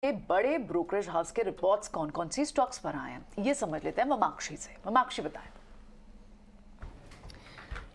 बड़े brokerage house के reports कौन कौन सी स्टॉक्स पर आए हैं ये समझ लेते हैं ममाक्षी से। ममाक्षी बताएं।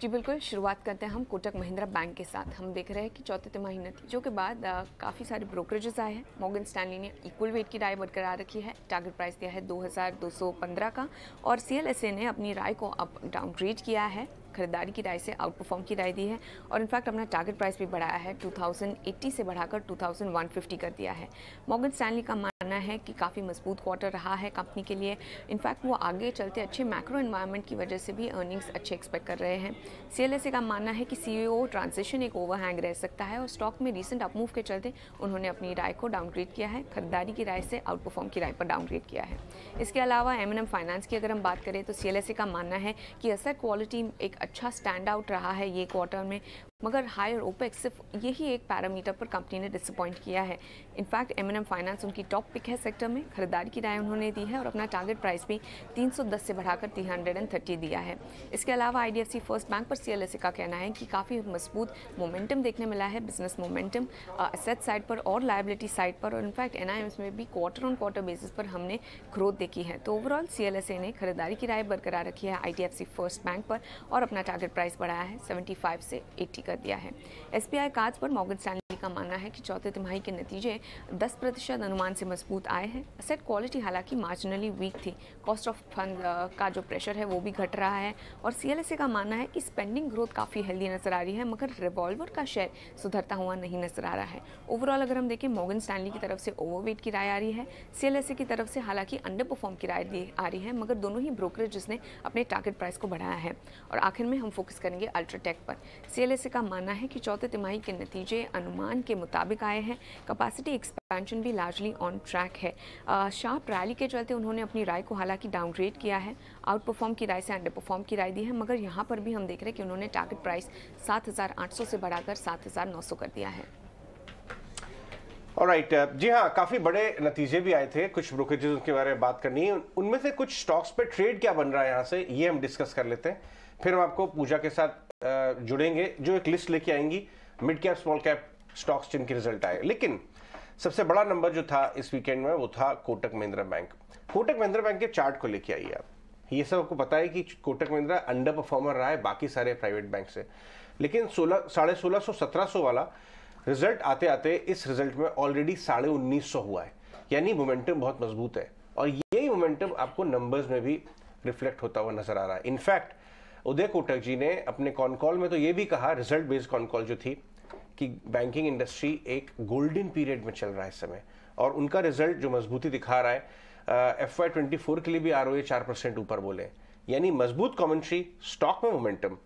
जी बिल्कुल, शुरुआत करते हैं हम कोटक महिंद्रा बैंक के साथ। हम देख रहे हैं कि चौथे तिमाही नतीजों के बाद काफ़ी सारे ब्रोकरेजेस आए हैं। मॉर्गन स्टैनली ने इक्वल वेट की राय बरकरार रखी है, टारगेट प्राइस दिया है 2215 का, और CLSA ने अपनी राय को अप डाउनग्रेड किया है, खरीदारी की राय से आउट परफॉर्म की राय दी है, और इनफैक्ट अपना टारगेट प्राइस भी बढ़ाया है, 2080 से बढ़ाकर 2150 कर दिया है। मॉर्गन स्टैनली का मानना है कि काफ़ी मजबूत क्वार्टर रहा है कंपनी के लिए। इनफैक्ट वो आगे चलते अच्छे मैक्रो एनवायरनमेंट की वजह से भी अर्निंग्स अच्छे एक्सपेक्ट कर रहे हैं। CLSA का मानना है कि CEO ट्रांजिशन एक ओवरहैंग रह सकता है, और स्टॉक में रीसेंट अपमूव के चलते उन्होंने अपनी राय को डाउनग्रेड किया है, खरीदारी की राय से आउट परफॉर्म की राय पर डाउनग्रेड किया है। इसके अलावा M&M फाइनेंस की अगर हम बात करें तो CLSA का मानना है कि एसेट क्वालिटी एक अच्छा स्टैंड आउट रहा है ये क्वार्टर में, मगर हायर ओपेक्स सिर्फ यही एक पैरामीटर पर कंपनी ने डिसअपॉइंट किया है। इनफैक्ट M&M फाइनेंस उनकी टॉप पिक है सेक्टर में, खरीदारी की राय उन्होंने दी है, और अपना टारगेट प्राइस भी 310 से बढ़ाकर 330 दिया है। इसके अलावा IDFC फर्स्ट बैंक पर CLSA का कहना है कि काफ़ी मजबूत मोमेंटम देखने मिला है, बिजनेस मोमेंटम एसेट साइड पर और लायबिलिटी साइड पर, और इनफैक्ट NIMs में भी क्वार्टर ऑन क्वार्टर बेसिस पर हमने ग्रोथ देखी है। तो ओवरऑल CLSA ने खरीदारी की राय बरकरार रखी है IDFC फर्स्ट बैंक पर, और अपना टारगेट प्राइस बढ़ाया है 75 से 80 कर दिया है। SBI कार्ड्स पर मॉर्गन स्टैनली का मानना है कि चौथे तिमाही के नतीजे 10% अनुमान से मजबूत आए हैं। एसेट क्वालिटी हालांकि मार्जिनली वीक थी, कॉस्ट ऑफ फंड का जो प्रेशर है वो भी घट रहा है, और CLSA का मानना है कि स्पेंडिंग ग्रोथ काफ़ी हेल्दी नजर आ रही है, मगर रिवॉल्वर का शेयर सुधरता हुआ नहीं नजर आ रहा है। ओवरऑल अगर हम देखें, मॉर्गन स्टैनली की तरफ से ओवरवेट की राय आ रही है, CLSA की तरफ से हालांकि अंडर परफॉर्म की राय आ रही है, मगर दोनों ही ब्रोकरेज ने अपने टारगेट प्राइस को बढ़ाया है। और आखिर में हम फोकस करेंगे अल्ट्राटेक पर। CLSA का मानना है कि चौथे तिमाही के नतीजे अनुमान के मुताबिक आए हैं, कैपेसिटी एक्सपेंशन भी लार्जली ऑन ट्रैक है। शार्प रैली के चलते उन्होंने अपनी राय को हालांकि डाउनग्रेड किया है, आउट परफॉर्म की राय से अंडर परफॉर्म की राय दी है, मगर यहाँ पर भी हम देख रहे हैं कि उन्होंने टारगेट प्राइस 7800 से बढ़ाकर 7900 कर दिया है। ऑलराइट, जी हाँ, काफी बड़े नतीजे भी आए थे, कुछ ब्रोकरेजेस के बारे में बात करनी है, उनमें से कुछ स्टॉक्स पे ट्रेड क्या बन रहा है यहाँ से ये हम डिस्कस कर लेते हैं। फिर हम आपको पूजा के साथ जुड़ेंगे जो एक लिस्ट लेके आएंगी mid cap small cap stocks जिनके रिजल्ट आए। लेकिन सबसे बड़ा नंबर जो था इस वीकेंड में वो था कोटक महिंद्रा बैंक। कोटक महिंद्रा बैंक के चार्ट को लेके आइए आप। ये सब आपको पता है कि कोटक महिंद्रा अंडर परफॉर्मर रहा है बाकी सारे प्राइवेट बैंक से, लेकिन 1650-1700 वाला रिजल्ट आते आते इस रिजल्ट में ऑलरेडी 1950 हुआ है, यानी मोमेंटम बहुत मजबूत है, और यही मोमेंटम आपको नंबर्स में भी रिफ्लेक्ट होता हुआ नजर आ रहा है। इनफैक्ट उदय कोटक जी ने अपने कॉन कॉल में तो ये भी कहा, रिजल्ट बेस्ड कॉन कॉल जो थी, कि बैंकिंग इंडस्ट्री एक गोल्डन पीरियड में चल रहा है इस समय, और उनका रिजल्ट जो मजबूती दिखा रहा है FY24 के लिए भी ROA 4% ऊपर बोले, यानी मजबूत कमेंट्री, स्टॉक में मोमेंटम।